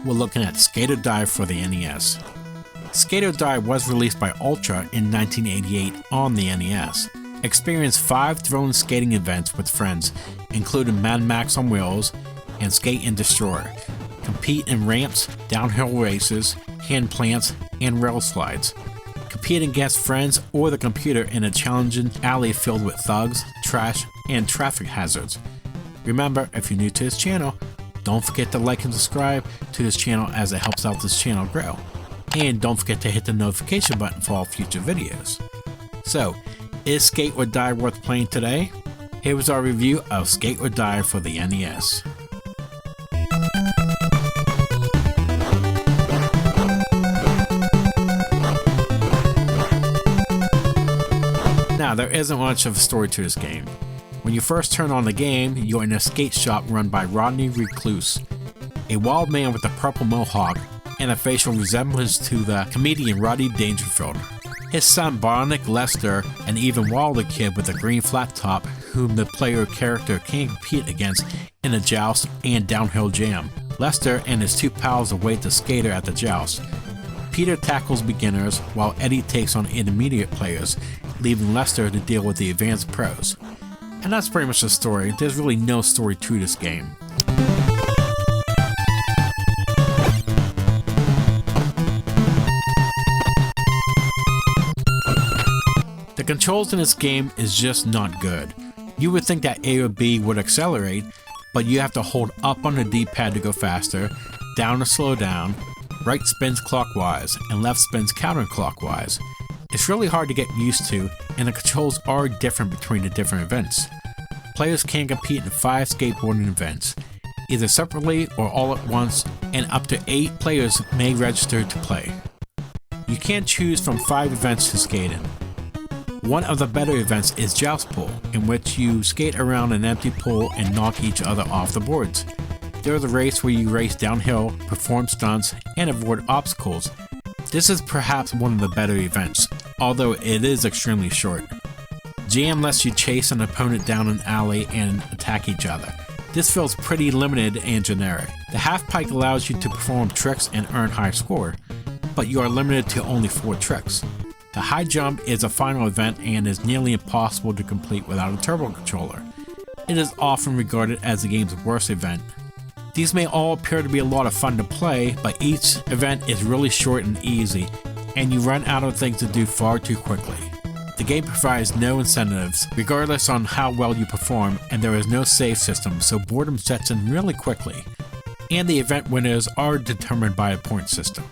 we're looking at Skate or Die for the NES. Skate or Die was released by Ultra in 1988 on the NES. Experience 5 thrilling skating events with friends, including Mad Max on wheels and Skate and Destroy. Compete in ramps, downhill races, hand plants, and rail slides. Compete against friends or the computer in a challenging alley filled with thugs, trash, and traffic hazards. Remember, if you're new to this channel, don't forget to like and subscribe to this channel as it helps out this channel grow. And don't forget to hit the notification button for all future videos. So, is Skate or Die worth playing today? Here was our review of Skate or Die for the NES. Now, there isn't much of a story to this game. When you first turn on the game, you're in a skate shop run by Rodney Recluse, a wild man with a purple mohawk and a facial resemblance to the comedian Rodney Dangerfield. His son Bionic Lester, an even wilder kid with a green flat top whom the player character can compete against in a joust and downhill jam. Lester and his 2 pals await the skater at the joust. Peter tackles beginners while Eddie takes on intermediate players, leaving Lester to deal with the advanced pros. And that's pretty much the story. There's really no story to this game. The controls in this game is just not good. You would think that A or B would accelerate, but you have to hold up on the D-pad to go faster, down to slow down, right spins clockwise, and left spins counterclockwise. It's really hard to get used to, and the controls are different between the different events. Players can compete in 5 skateboarding events, either separately or all at once, and up to 8 players may register to play. You can choose from 5 events to skate in. One of the better events is Joust Pool, in which you skate around an empty pool and knock each other off the boards. There's a race where you race downhill, perform stunts, and avoid obstacles. This is perhaps one of the better events, although it is extremely short. Jam lets you chase an opponent down an alley and attack each other. This feels pretty limited and generic. The half pipe allows you to perform tricks and earn high score, but you are limited to only 4 tricks. The high jump is a final event and is nearly impossible to complete without a turbo controller. It is often regarded as the game's worst event. These may all appear to be a lot of fun to play, but each event is really short and easy, and you run out of things to do far too quickly. The game provides no incentives, regardless on how well you perform, and there is no save system, so boredom sets in really quickly. And the event winners are determined by a point system.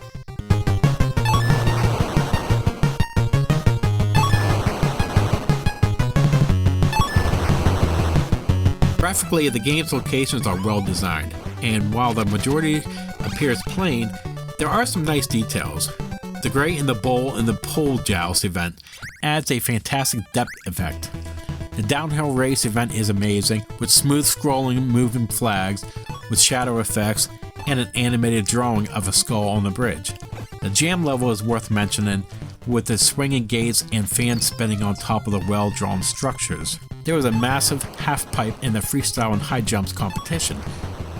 Graphically, the game's locations are well designed, and while the majority appears plain, there are some nice details. The gray in the bowl in the pole joust event adds a fantastic depth effect. The downhill race event is amazing, with smooth scrolling moving flags, with shadow effects, and an animated drawing of a skull on the bridge. The jam level is worth mentioning, with the swinging gates and fans spinning on top of the well-drawn structures. There was a massive half-pipe in the freestyle and high jumps competition,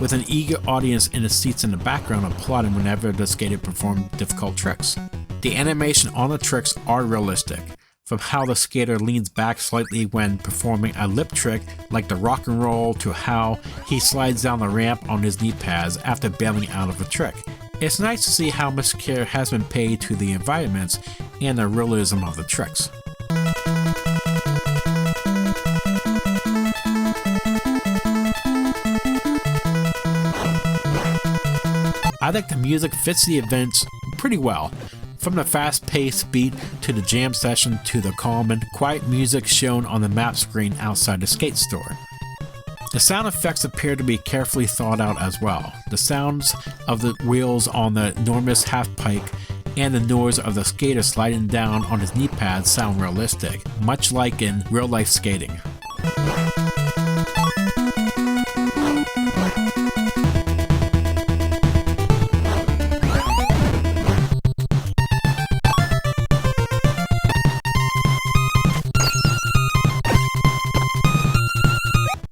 with an eager audience in the seats in the background applauding whenever the skater performed difficult tricks. The animation on the tricks are realistic, from how the skater leans back slightly when performing a lip trick like the rock and roll to how he slides down the ramp on his knee pads after bailing out of a trick. It's nice to see how much care has been paid to the environments and the realism of the tricks. I think the music fits the events pretty well, from the fast-paced beat to the jam session to the calm and quiet music shown on the map screen outside the skate store. The sound effects appear to be carefully thought out as well. The sounds of the wheels on the enormous half-pipe and the noise of the skater sliding down on his knee pads sound realistic, much like in real-life skating.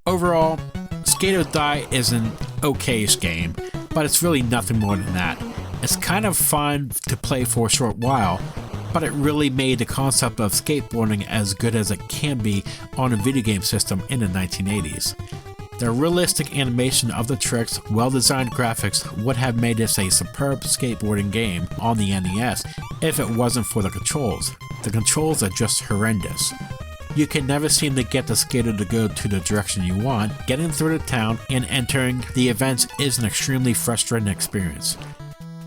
Overall, Skate or Die is an okay-ish game. but it's really nothing more than that. It's kind of fun to play for a short while, but it really made the concept of skateboarding as good as it can be on a video game system in the 1980s. The realistic animation of the tricks, well-designed graphics would have made this a superb skateboarding game on the NES if it wasn't for the controls. The controls are just horrendous. You can never seem to get the skater to go to the direction you want. Getting through the town and entering the events is an extremely frustrating experience.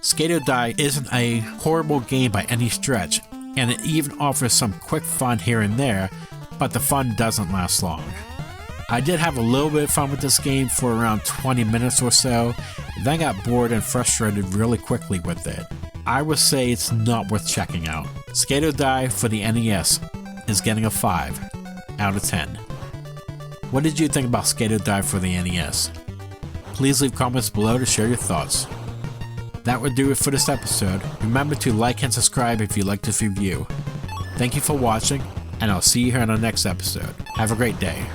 Skate or Die isn't a horrible game by any stretch, and it even offers some quick fun here and there, but the fun doesn't last long. I did have a little bit of fun with this game for around 20 minutes or so, then got bored and frustrated really quickly with it. I would say it's not worth checking out. Skate or Die for the NES is getting a 5 out of 10. What did you think about Skate or Die for the NES? Please leave comments below to share your thoughts. That would do it for this episode. Remember to like and subscribe if you liked this review. Thank you for watching, and I'll see you here on the next episode. Have a great day.